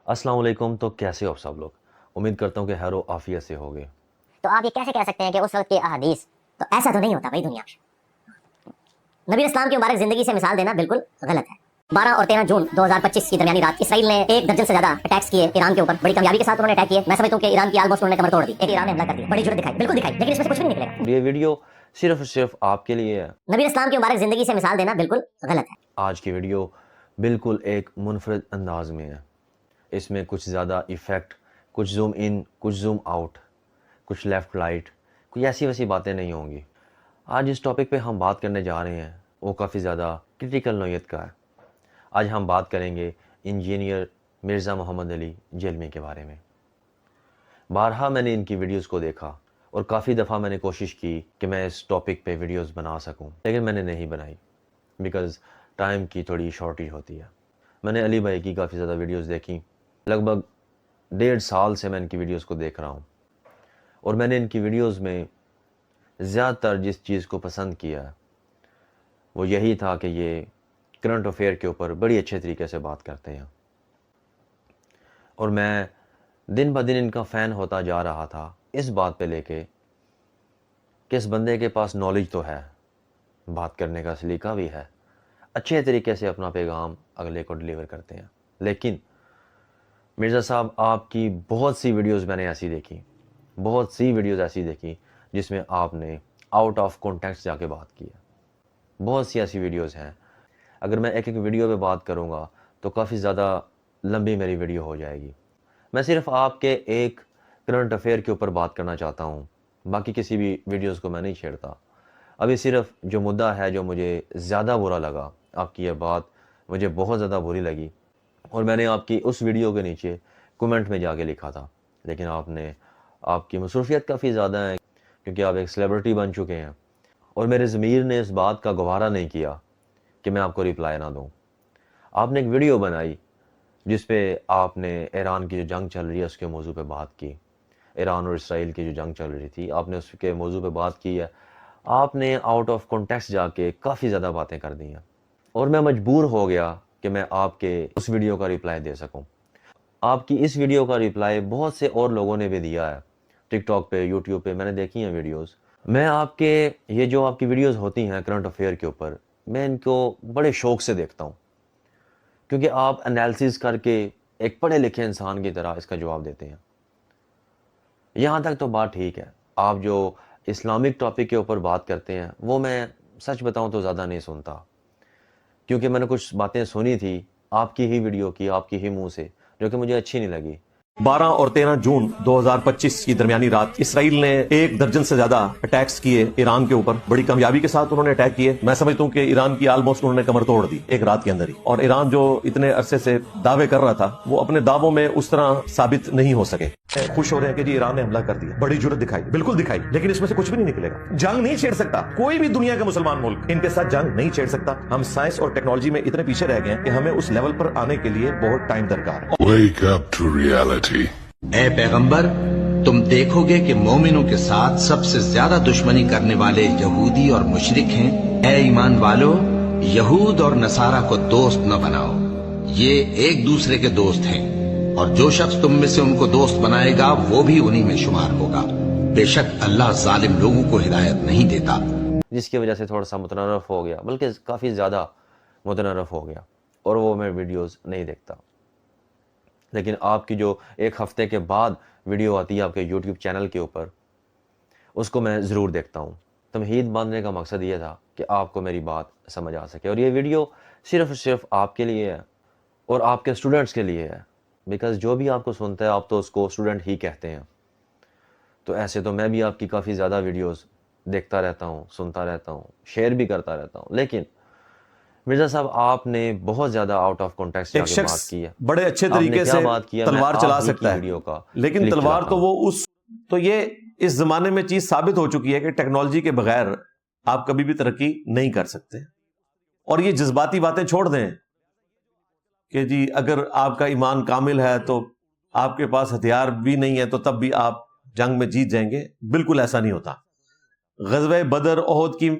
अस्सलाम वालेकुम। तो कैसे हो आप सब लोग? उम्मीद करता हूँ कि खैर आफियत से होगे। तो आप ये कैसे कह सकते हैं कि उस वक्त की अहादीस, तो ऐसा तो नहीं होता भाई दुनिया में। नबी इस्लाम की मुबारक जिंदगी से मिसाल देना बिल्कुल गलत है। 12 और 13 जून 2025 की दरमियानी रात इसराइल ने 1 दर्जन से ज्यादा अटैक्स किए ईरान के ऊपर। बड़ी कामयाबी के साथ उन्होंने अटैक किए। मैं समझता हूं कि ईरान की आलमोस्ट उन्होंने कमर तोड़ दी। एक ईरान ने हमला कर दिया, बड़ी जुर्रत दिखाई, बिल्कुल दिखाई, लेकिन इसमें से कुछ भी नहीं निकलेगा। ये वीडियो सिर्फ और सिर्फ आपके लिए है। नबी इस्लाम की मुबारक जिंदगी से मिसाल देना बिल्कुल गलत है। आज की वीडियो बिल्कुल एक मुनफरद अंदाज में है। इसमें कुछ ज़्यादा इफ़ेक्ट, कुछ जूम इन, कुछ जूम आउट, कुछ लेफ़्ट राइट, कोई ऐसी वैसी बातें नहीं होंगी। आज इस टॉपिक पे हम बात करने जा रहे हैं वो काफ़ी ज़्यादा क्रिटिकल नौयत का है। आज हम बात करेंगे इंजीनियर मिर्ज़ा मोहम्मद अली जलमी के बारे में। बारहा मैंने इनकी वीडियोस को देखा और काफ़ी दफ़ा मैंने कोशिश की कि मैं इस टॉपिक पे वीडियोस बना सकूं, लेकिन मैंने नहीं बनाई बिकॉज़ टाइम की थोड़ी शॉर्टेज होती है। मैंने अली भाई की काफ़ी ज़्यादा वीडियोस देखी, लगभग 1.5 साल से मैं इनकी वीडियोस को देख रहा हूँ और मैंने इनकी वीडियोस में ज़्यादातर जिस चीज़ को पसंद किया वो यही था कि ये करंट अफेयर के ऊपर बड़ी अच्छे तरीके से बात करते हैं और मैं दिन ब दिन इनका फ़ैन होता जा रहा था इस बात पे लेके कि इस बंदे के पास नॉलेज तो है, बात करने का सलीका भी है, अच्छे तरीके से अपना पैगाम अगले को डिलीवर करते हैं। लेकिन मिर्ज़ा साहब, आपकी बहुत सी वीडियोस मैंने ऐसी देखी, बहुत सी वीडियोस ऐसी देखी जिसमें आपने आउट ऑफ कॉन्टेक्स्ट जाके बात की है। बहुत सी ऐसी वीडियोस हैं, अगर मैं एक एक वीडियो पे बात करूँगा तो काफ़ी ज़्यादा लंबी मेरी वीडियो हो जाएगी। मैं सिर्फ आपके एक करंट अफेयर के ऊपर बात करना चाहता हूँ, बाकी किसी भी वीडियोस को मैं नहीं छेड़ता। अभी सिर्फ जो मुद्दा है, जो मुझे ज़्यादा बुरा लगा, आपकी ये बात मुझे बहुत ज़्यादा बुरी लगी और मैंने आपकी उस वीडियो के नीचे कमेंट में जाके लिखा था, लेकिन आपकी मसरूफियत काफ़ी ज़्यादा है क्योंकि आप एक सेलिब्रिटी बन चुके हैं और मेरे ज़मीर ने इस बात का गवारा नहीं किया कि मैं आपको रिप्लाई ना दूँ। आपने एक वीडियो बनाई जिस पे आपने ईरान की जो जंग चल रही है उसके मौजू पे बात की। ईरान और इसराइल की जो जंग चल रही थी, आपने उसके मौजू पे बात की है। आपने आउट ऑफ कॉन्टेक्स्ट जाके काफ़ी ज़्यादा बातें कर दी हैं और मैं मजबूर हो गया कि मैं आपके उस वीडियो का रिप्लाई दे सकूं। आपकी इस वीडियो का रिप्लाई बहुत से और लोगों ने भी दिया है, टिकटॉक पे, यूट्यूब पे मैंने देखी हैं वीडियोस। मैं आपके ये जो आपकी वीडियोस होती हैं करंट अफेयर के ऊपर, मैं इनको बड़े शौक से देखता हूँ क्योंकि आप एनालिसिस करके एक पढ़े लिखे इंसान की तरह इसका जवाब देते हैं। यहाँ तक तो बात ठीक है। आप जो इस्लामिक टॉपिक के ऊपर बात करते हैं वो मैं सच बताऊं तो ज़्यादा नहीं सुनता, क्योंकि मैंने कुछ बातें सुनी थी आपकी ही वीडियो की, आपकी ही मुंह से, जो कि मुझे अच्छी नहीं लगी। 12 और 13 जून 2025 की दरमियानी रात इसराइल ने 1 दर्जन से ज्यादा अटैक्स किए ईरान के ऊपर। बड़ी कामयाबी के साथ उन्होंने अटैक किए। मैं समझता हूं कि ईरान की आलमोस्ट उन्होंने कमर तोड़ दी एक रात के अंदर ही। और ईरान जो इतने अरसे से दावे कर रहा था वो अपने दावों में उस तरह साबित नहीं हो सके। खुश हो रहे हैं कि जी ईरान ने हमला कर दिया, बड़ी जुर्रत दिखाई, बिल्कुल दिखाई, लेकिन इसमें से कुछ भी नहीं निकलेगा। जंग नहीं छेड़ सकता कोई भी दुनिया का मुसलमान मुल्क, इनके साथ जंग नहीं छेड़ सकता। हम साइंस और टेक्नोलॉजी में इतने पीछे रह गए हैं कि हमें उस लेवल पर आने के लिए बहुत टाइम दरकार है। Wake up to reality. ए पैगंबर, तुम देखोगे कि मोमिनों के साथ सबसे ज्यादा दुश्मनी करने वाले यहूदी और मुशरिक हैं। ए ईमान वालो, यहूद और नसारा को दोस्त न बनाओ, ये एक दूसरे के दोस्त हैं, और जो शख्स तुम में से उनको दोस्त बनाएगा वो भी उन्हीं में शुमार होगा। बेशक अल्लाह जालिम लोगों को हिदायत नहीं देता। जिसकी वजह से थोड़ा सा मुतनरफ हो गया, बल्कि काफ़ी ज़्यादा मुतनरफ हो गया और वो मैं वीडियोस नहीं देखता। लेकिन आपकी जो एक हफ़्ते के बाद वीडियो आती है आपके यूट्यूब चैनल के ऊपर, उसको मैं ज़रूर देखता हूँ। तमहीद बांधने का मकसद ये था कि आपको मेरी बात समझ आ सके और ये वीडियो सिर्फ आपके लिए है और आपके स्टूडेंट्स के लिए है, बिकॉज़ जो भी आपको सुनता है आप तो उसको स्टूडेंट ही कहते हैं। तो ऐसे तो मैं भी आपकी काफ़ी ज़्यादा वीडियोस देखता रहता हूँ, सुनता रहता हूँ, शेयर भी करता रहता हूँ, लेकिन मिर्ज़ा साहब आपने बहुत ज़्यादा आउट ऑफ कॉन्टेक्स्ट एक जाके बात शख्स की है। बड़े अच्छे आपने तरीके क्या से बात किया, तलवार मैं चला आप ही सकता की है, वीडियो का लेकिन क्लिप तलवार चलाता तो हूं। वो तो ये इस जमाने में चीज साबित हो चुकी है कि टेक्नोलॉजी के बगैर आप कभी भी तरक्की नहीं कर सकते। और ये जज्बाती बातें छोड़ दें कि जी अगर आपका ईमान कामिल है तो आपके पास हथियार भी नहीं है तो तब भी आप जंग में जीत जाएंगे। बिल्कुल ऐसा नहीं होता। ग़ज़वे बदर, ओहद की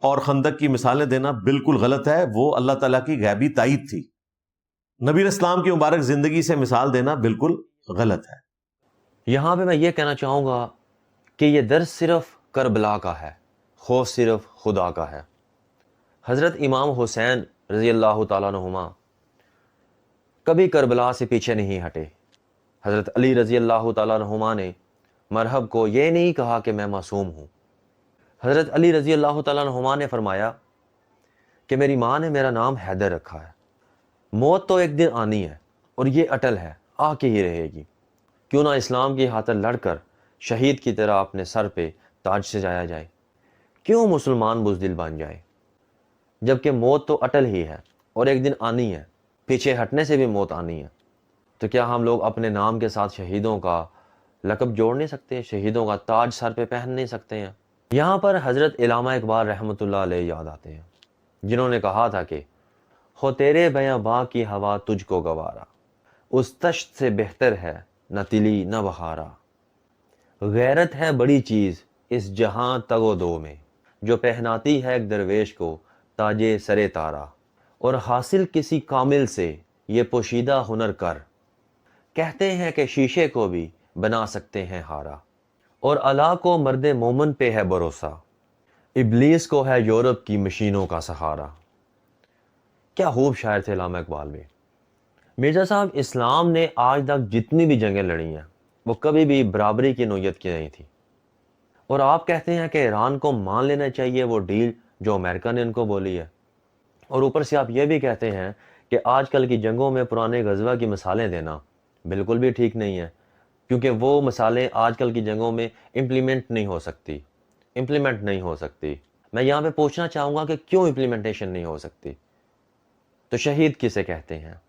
और खंदक की मिसालें देना बिल्कुल गलत है। वो अल्लाह ताला की गैबी ताईद थी। नबी इस्लाम की मुबारक जिंदगी से मिसाल देना बिल्कुल गलत है। यहाँ पे मैं ये कहना चाहूँगा कि ये दर्स सिर्फ करबला का है, खौफ सिर्फ खुदा का है। हज़रत इमाम हुसैन रज़ी अल्लाह ताला अन्हुमा कभी करबला से पीछे नहीं हटे। हज़रत अली रज़ी अल्लाह ताला अन्हुमा ने मरहब को ये नहीं कहा कि मैं मासूम हूँ। हज़रत अली रज़ी अल्लाह ताला अन्हुमा ने फरमाया कि मेरी माँ ने मेरा नाम हैदर रखा है, मौत तो एक दिन आनी है और ये अटल है, आके ही रहेगी। क्यों ना इस्लाम की खातिर लड़कर शहीद की तरह अपने सर पे ताज सजाया जाए, क्यों मुसलमान बुज़दिल बन जाए, जबकि मौत तो अटल ही है और एक दिन आनी है, पीछे हटने से भी मौत आनी है। तो क्या हम लोग अपने नाम के साथ शहीदों का लक़ब जोड़ नहीं सकते, शहीदों का ताज सर पे पहन नहीं सकते हैं? यहाँ पर हज़रत इल्लामा इकबाल रहमतुल्लाह अलैह याद आते हैं, जिन्होंने कहा था कि हो तेरे बयां की हवा तुझको गवारा, उस तश्त से बेहतर है न तिली न बहारा। गैरत है बड़ी चीज़ इस जहां तगो दो में, जो पहनाती है एक दरवेश को ताजे सरे तारा। और हासिल किसी कामिल से ये पोशीदा हुनर कर, कहते हैं कि शीशे को भी बना सकते हैं हारा। और अला को मर्दे मोमन पे है भरोसा, इब्लीस को है यूरोप की मशीनों का सहारा। क्या खूब शायर थे इल्लामा इकबाल भी। मिर्ज़ा साहब, इस्लाम ने आज तक जितनी भी जंगें लड़ी हैं वो कभी भी बराबरी की नोयत की नहीं थी। और आप कहते हैं कि ईरान को मान लेना चाहिए वो डील जो अमेरिका ने उनको बोली है। और ऊपर से आप ये भी कहते हैं कि आजकल की जंगों में पुराने गज़वा की मिसालें देना बिल्कुल भी ठीक नहीं है, क्योंकि वो मिसालें आजकल की जंगों में इम्प्लीमेंट नहीं हो सकती। मैं यहाँ पे पूछना चाहूँगा कि क्यों इम्प्लीमेंटेशन नहीं हो सकती? तो शहीद किसे कहते हैं?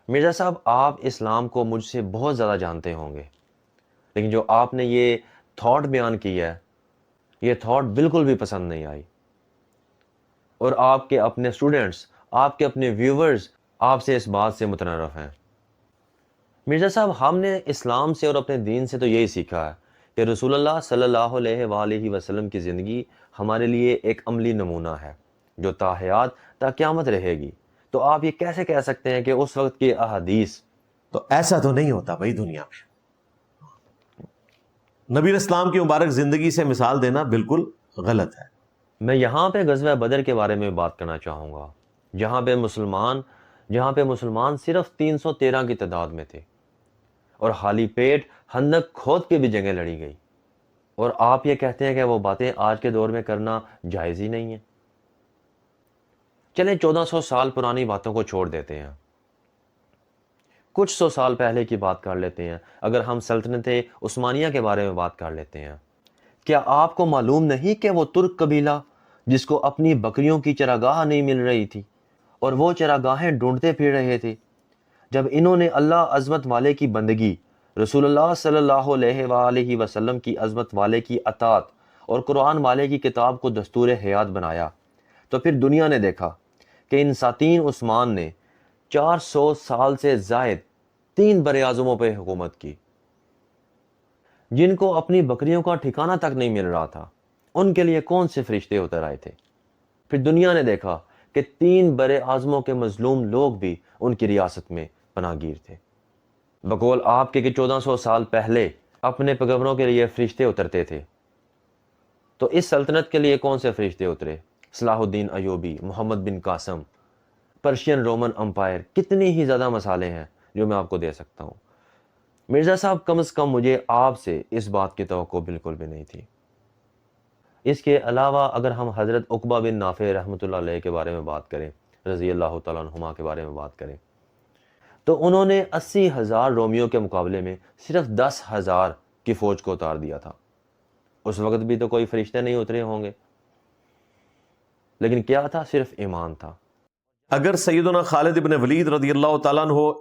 मिर्ज़ा साहब, आप इस्लाम को मुझसे बहुत ज़्यादा जानते होंगे, लेकिन जो आपने ये थॉट बयान की है, ये थॉट बिल्कुल भी पसंद नहीं आई। और आपके अपने स्टूडेंट्स, आपके अपने व्यूवर्स आपसे इस बात से मुतनर्रफ हैं। मिर्ज़ा साहब, हमने इस्लाम से और अपने दीन से तो यही सीखा है कि रसूलुल्लाह सल्लल्लाहु अलैहि वसल्लम की ज़िंदगी हमारे लिए एक अमली नमूना है जो ताहयात ता क़यामत रहेगी। तो आप ये कैसे कह सकते हैं कि उस वक्त की अहादीस? तो ऐसा तो नहीं होता भाई दुनिया में। नबी इस्लाम की मुबारक जिंदगी से मिसाल देना बिल्कुल गलत है। मैं यहाँ पे ग़ज़वा बदर के बारे में बात करना चाहूँगा, जहाँ पे मुसलमान सिर्फ 313 की तादाद में थे और खाली पेट खंदक खोद के भी जंगें लड़ी गई। और आप ये कहते हैं कि वो बातें आज के दौर में करना जायज़ ही नहीं है। चलें 1400 साल पुरानी बातों को छोड़ देते हैं, कुछ 100 साल पहले की बात कर लेते हैं। अगर हम सल्तनत उस्मानिया के बारे में बात कर लेते हैं, क्या आपको मालूम नहीं कि वो तुर्क कबीला जिसको अपनी बकरियों की चरागाह नहीं मिल रही थी और वो चरागाहें ढूंढते फिर रहे थे, जब इन्होंने अल्लाह अज़मत वाले की बंदगी, रसूलुल्लाह सल्लल्लाहु अलैहि वसल्लम की अज़मत वाले की अतात और कुरान वाले की किताब को दस्तूर हयात बनाया, तो फिर दुनिया ने देखा कि इन सातीन उस्मान ने 400 साल से ज़ायद 3 बरे-आज़मों पर हुकूमत की। जिनको अपनी बकरियों का ठिकाना तक नहीं मिल रहा था, उनके लिए कौन से फरिश्ते उतर आए थे? फिर दुनिया ने देखा कि 3 बरे-आज़मों के मजलूम लोग भी उनकी रियासत में पनाहगीर थे। बकौल आपके कि 1400 साल पहले अपने पैगंबरों के लिए फरिश्ते उतरते थे, तो इस सल्तनत के लिए कौन से फरिश्ते उतरे? सलाहुद्दीन अयूबी, मोहम्मद बिन कासम, पर्शियन रोमन अम्पायर, कितनी ही ज़्यादा मसाले हैं जो मैं आपको दे सकता हूँ। मिर्ज़ा साहब, कम से कम मुझे आपसे इस बात की तवक्को बिल्कुल भी नहीं थी। इसके अलावा अगर हम हज़रत उक़बा बिन नाफ़े रहमतुल्लाह अलैह के बारे में बात करें, रज़ी अल्लाह तआला अन्हुमा के बारे में बात करें, तो उन्होंने 80,000 रोमियों के मुकाबले में सिर्फ 10,000 की फ़ौज को उतार दिया था। उस वक्त भी तो कोई फरिश्ते नहीं उतरे होंगे, लेकिन क्या था? सिर्फ ईमान था। अगर सैयदना खालिद इब्न वलीद रज़ियल्लाहु ताला अन्हु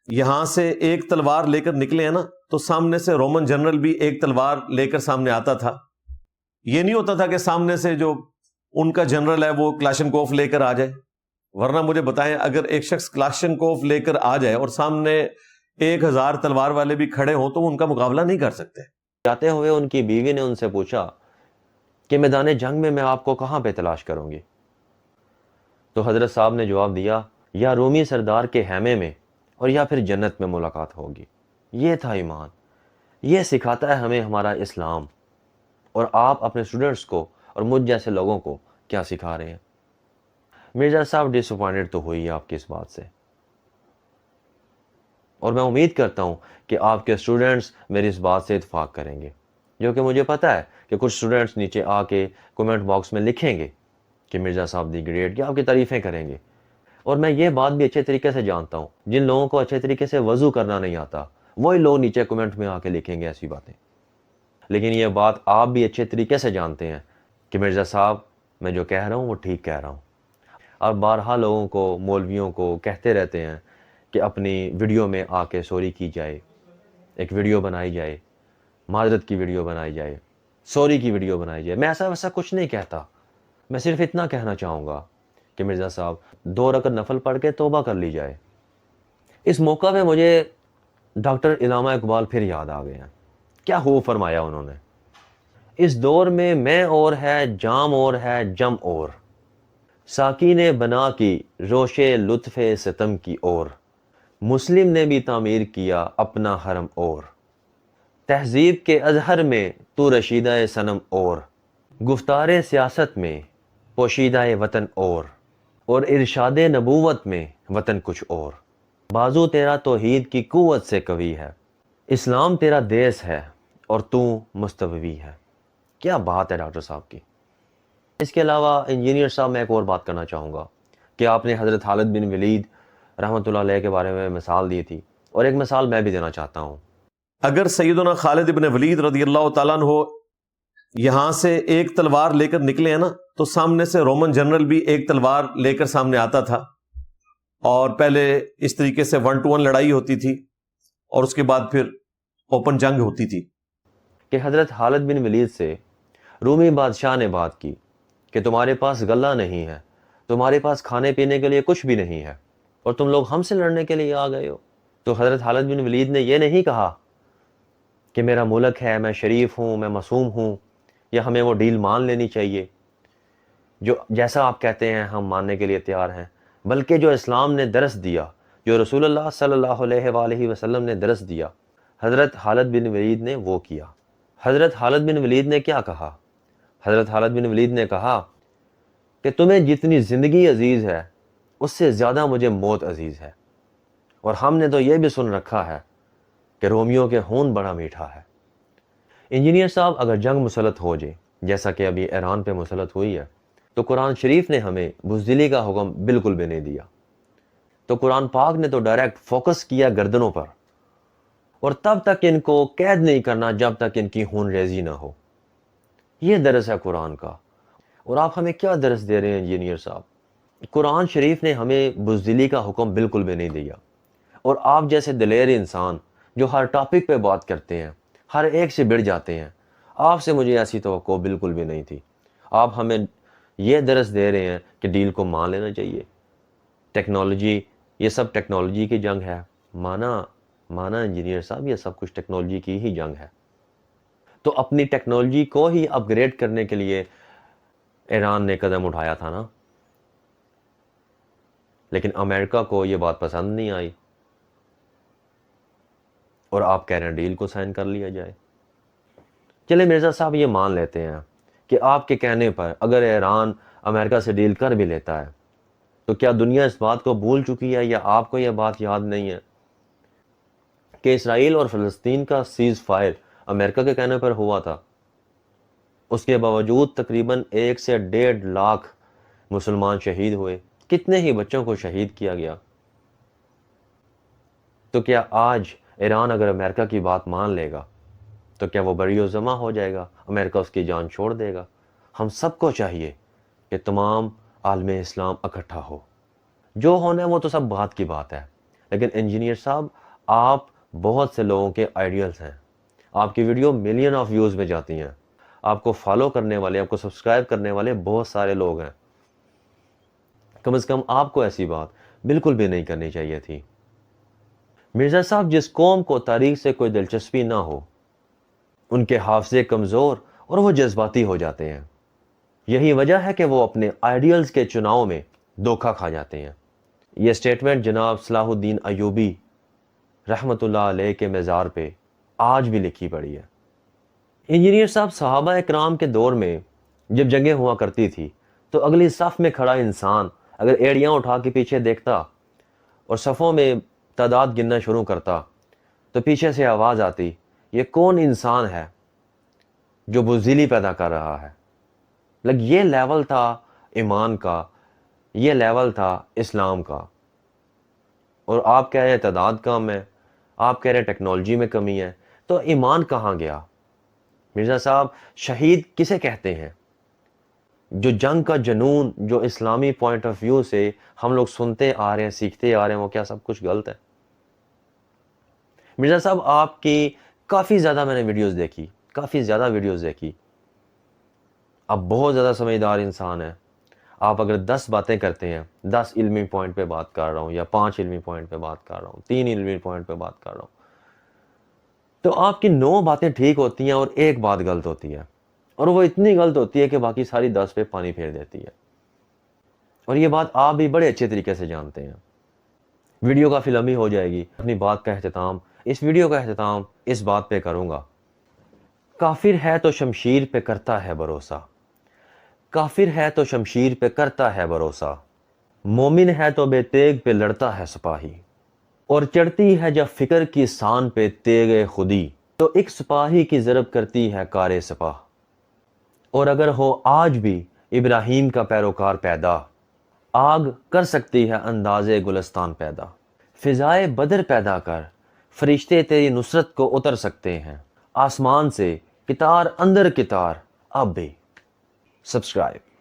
यहां से एक तलवार लेकर निकले हैं ना, तो सामने से रोमन जनरल भी एक तलवार लेकर सामने आता था। ये नहीं होता था कि सामने से जो उनका जनरल है वो क्लाशनकोफ लेकर आ जाए। वरना मुझे बताएं, अगर एक शख्स क्लाशनकोफ लेकर आ जाए और सामने 1000 तलवार वाले भी खड़े हों तो वो उनका मुकाबला नहीं कर सकते। जाते हुए उनकी बीवी ने उनसे पूछा कि मैदान जंग में मैं आपको कहाँ पे तलाश करूंगी? तो हजरत साहब ने जवाब दिया یا رومی سردار کے خیمے میں اور یا پھر جنت میں ملاقات ہوگی۔ یہ تھا ایمان، یہ سکھاتا ہے ہمیں ہمارا اسلام۔ اور آپ اپنے اسٹوڈنٹس کو اور مجھ جیسے لوگوں کو کیا سکھا رہے ہیں؟ مرزا صاحب ڈس اپوائنٹڈ تو ہوئی ہے آپ کی اس بات سے، اور میں امید کرتا ہوں کہ آپ کے اسٹوڈنٹس میری اس بات سے اتفاق کریں گے، جو کہ مجھے پتہ ہے کہ کچھ اسٹوڈنٹس نیچے آ کے کومنٹ باکس میں لکھیں گے کہ مرزا صاحب دی گریٹ، کہ آپ کی تعریفیں کریں گے۔ اور میں یہ بات بھی اچھے طریقے سے جانتا ہوں، جن لوگوں کو اچھے طریقے سے وضو کرنا نہیں آتا وہی لوگ نیچے کومنٹ میں آ کے لکھیں گے ایسی باتیں۔ لیکن یہ بات آپ بھی اچھے طریقے سے جانتے ہیں کہ مرزا صاحب میں جو کہہ رہا ہوں وہ ٹھیک کہہ رہا ہوں۔ آپ بارہا لوگوں کو، مولویوں کو کہتے رہتے ہیں کہ اپنی ویڈیو میں آ کے سوری کی جائے، ایک ویڈیو بنائی جائے، معذرت کی ویڈیو بنائی جائے، سوری کی ویڈیو بنائی جائے۔ میں ایسا ویسا کچھ نہیں کہتا، میں صرف اتنا کہنا چاہوں گا کہ مرزا صاحب 2 رکعت نفل پڑھ کے توبہ کر لی جائے۔ اس موقع پہ مجھے ڈاکٹر علامہ اقبال پھر یاد آ گئے ہیں۔ کیا خوب فرمایا انہوں نے، اس دور میں اور ہے، جام اور ہے، جم اور، ساقی نے بنا کی روشے لطف ستم کی اور، مسلم نے بھی تعمیر کیا اپنا حرم اور، تہذیب کے ازہر میں تو رشیدہ صنم اور، گفتار سیاست میں پوشیدہ وطن اور ارشاد نبوت میں وطن کچھ اور، بازو تیرا توحید کی قوت سے قوی ہے، اسلام تیرا دیس ہے اور تو مستوی ہے۔ کیا بات ہے ڈاکٹر صاحب کی۔ اس کے علاوہ انجینئر صاحب میں ایک اور بات کرنا چاہوں گا کہ آپ نے حضرت خالد بن ولید رحمۃ اللہ علیہ کے بارے میں مثال دی تھی، اور ایک مثال میں بھی دینا چاہتا ہوں۔ اگر سیدنا خالد بن ولید رضی اللہ تعالیٰ عنہ یہاں سے ایک تلوار لے کر نکلے ہیں نا، تو سامنے سے رومن جنرل بھی ایک تلوار لے کر سامنے آتا تھا، اور پہلے اس طریقے سے 1 to 1 لڑائی ہوتی تھی، اور اس کے بعد پھر اوپن جنگ ہوتی تھی۔ کہ حضرت خالد بن ولید سے رومی بادشاہ نے بات کی کہ تمہارے پاس غلہ نہیں ہے، تمہارے پاس کھانے پینے کے لیے کچھ بھی نہیں ہے، اور تم لوگ ہم سے لڑنے کے لیے آ گئے ہو۔ تو حضرت خالد بن ولید نے یہ نہیں کہا کہ میرا ملک ہے، میں شریف ہوں، میں معصوم ہوں، یا ہمیں وہ ڈیل مان لینی چاہیے، جو جیسا آپ کہتے ہیں ہم ماننے کے لیے تیار ہیں، بلکہ جو اسلام نے درس دیا، جو رسول اللہ صلی اللہ علیہ وآلہ وسلم نے درس دیا، حضرت خالد بن ولید نے وہ کیا۔ حضرت خالد بن ولید نے کیا کہا؟ حضرت خالد بن ولید نے کہا کہ تمہیں جتنی زندگی عزیز ہے اس سے زیادہ مجھے موت عزیز ہے، اور ہم نے تو یہ بھی سن رکھا ہے کہ رومیوں کے خون بڑا میٹھا ہے۔ انجینئر صاحب، اگر جنگ مسلط ہو جائے جیسا کہ ابھی ایران پہ مسلط ہوئی ہے، تو قرآن شریف نے ہمیں بزدلی کا حکم بالکل بھی نہیں دیا۔ تو قرآن پاک نے تو ڈائریکٹ فوکس کیا گردنوں پر، اور تب تک ان کو قید نہیں کرنا جب تک ان کی خون ریزی نہ ہو۔ یہ درس ہے قرآن کا۔ اور آپ ہمیں کیا درس دے رہے ہیں انجینئر صاحب؟ قرآن شریف نے ہمیں بزدلی کا حکم بالکل بھی نہیں دیا، اور آپ جیسے دلیر انسان جو ہر ٹاپک پہ بات کرتے ہیں، ہر ایک سے بڑھ جاتے ہیں، آپ سے مجھے ایسی توقع بالکل بھی نہیں تھی۔ آپ ہمیں یہ درس دے رہے ہیں کہ ڈیل کو مان لینا چاہیے، ٹیکنالوجی، یہ سب ٹیکنالوجی کی جنگ ہے۔ مانا انجینئر صاحب، یہ سب کچھ ٹیکنالوجی کی ہی جنگ ہے۔ تو اپنی ٹیکنالوجی کو ہی اپ گریڈ کرنے کے لیے ایران نے قدم اٹھایا تھا نا، لیکن امریکہ کو یہ بات پسند نہیں آئی، اور آپ کہہ رہے ہیں ڈیل کو سائن کر لیا جائے۔ چلے مرزا صاحب یہ مان لیتے ہیں کہ آپ کے کہنے پر اگر ایران امریکہ سے ڈیل کر بھی لیتا ہے، تو کیا دنیا اس بات کو بھول چکی ہے، یا آپ کو یہ بات یاد نہیں ہے کہ اسرائیل اور فلسطین کا سیز فائر امریکہ کے کہنے پر ہوا تھا؟ اس کے باوجود تقریباً 1 سے 1.5 لاکھ مسلمان شہید ہوئے، کتنے ہی بچوں کو شہید کیا گیا۔ تو کیا آج ایران اگر امریکہ کی بات مان لے گا تو کیا وہ بری و ذمہ ہو جائے گا؟ امریکہ اس کی جان چھوڑ دے گا؟ ہم سب کو چاہیے کہ تمام عالم اسلام اکٹھا ہو۔ جو ہونا ہے وہ تو سب بات کی بات ہے، لیکن انجینئر صاحب، آپ بہت سے لوگوں کے آئیڈیلز ہیں، آپ کی ویڈیو ملین آف ویوز میں جاتی ہیں، آپ کو فالو کرنے والے، آپ کو سبسکرائب کرنے والے بہت سارے لوگ ہیں۔ کم از کم آپ کو ایسی بات بالکل بھی نہیں کرنی چاہیے تھی۔ مرزا صاحب، جس قوم کو تاریخ سے کوئی دلچسپی نہ ہو، ان کے حافظے کمزور اور وہ جذباتی ہو جاتے ہیں۔ یہی وجہ ہے کہ وہ اپنے آئیڈیلز کے چناؤ میں دھوکہ کھا جاتے ہیں۔ یہ سٹیٹمنٹ جناب صلاح الدین ایوبی رحمۃ اللہ علیہ کے مزار پہ آج بھی لکھی پڑی ہے۔ انجینئر صاحب، صحابہ اکرام کے دور میں جب جنگیں ہوا کرتی تھی تو اگلی صف میں کھڑا انسان اگر ایڑیاں اٹھا کے پیچھے دیکھتا اور صفوں میں تعداد گننا شروع کرتا تو پیچھے سے آواز آتی، یہ کون انسان ہے جو بزدلی پیدا کر رہا ہے؟ یہ لیول تھا ایمان کا، یہ لیول تھا اسلام کا۔ اور آپ کہہ رہے ہیں تعداد کم ہے، آپ کہہ رہے ہیں ٹیکنالوجی میں کمی ہے، تو ایمان کہاں گیا؟ مرزا صاحب، شہید کسے کہتے ہیں؟ جو جنگ کا جنون جو اسلامی پوائنٹ آف ویو سے ہم لوگ سنتے آ رہے ہیں، سیکھتے آ رہے ہیں، وہ کیا سب کچھ غلط ہے؟ مرزا صاحب، آپ کی کافی زیادہ میں نے ویڈیوز دیکھی، کافی زیادہ ویڈیوز دیکھی، آپ بہت زیادہ سمجھدار انسان ہیں۔ آپ اگر 10 باتیں کرتے ہیں، 10 علمی پوائنٹ پہ بات کر رہا ہوں یا 5 علمی پوائنٹ پہ بات کر رہا ہوں، 3 علمی پوائنٹ پہ بات کر رہا ہوں، تو آپ کی 9 باتیں ٹھیک ہوتی ہیں اور ایک بات غلط ہوتی ہے، اور وہ اتنی غلط ہوتی ہے کہ باقی ساری 10 پہ پانی پھیر دیتی ہے۔ اور یہ بات آپ بھی بڑے اچھے طریقے سے جانتے ہیں۔ ویڈیو کافی لمبی ہو جائے گی، اپنی بات کا اختتام، اس ویڈیو کا اختتام اس بات پہ کروں گا، کافر ہے تو شمشیر پہ کرتا ہے بھروسہ، کافر ہے تو شمشیر پہ کرتا ہے بھروسہ، مومن ہے تو بے تیغ پہ لڑتا ہے سپاہی، اور چڑھتی ہے جب فکر کی سان پہ تیغ خودی، تو ایک سپاہی کی ضرب کرتی ہے کار سپاہ، اور اگر ہو آج بھی ابراہیم کا پیروکار پیدا، آگ کر سکتی ہے انداز گلستان پیدا، فضائے بدر پیدا کر، فرشتے تیری نصرت کو اتر سکتے ہیں، آسمان سے کتار اندر کتار اب بھی۔ سبسکرائب۔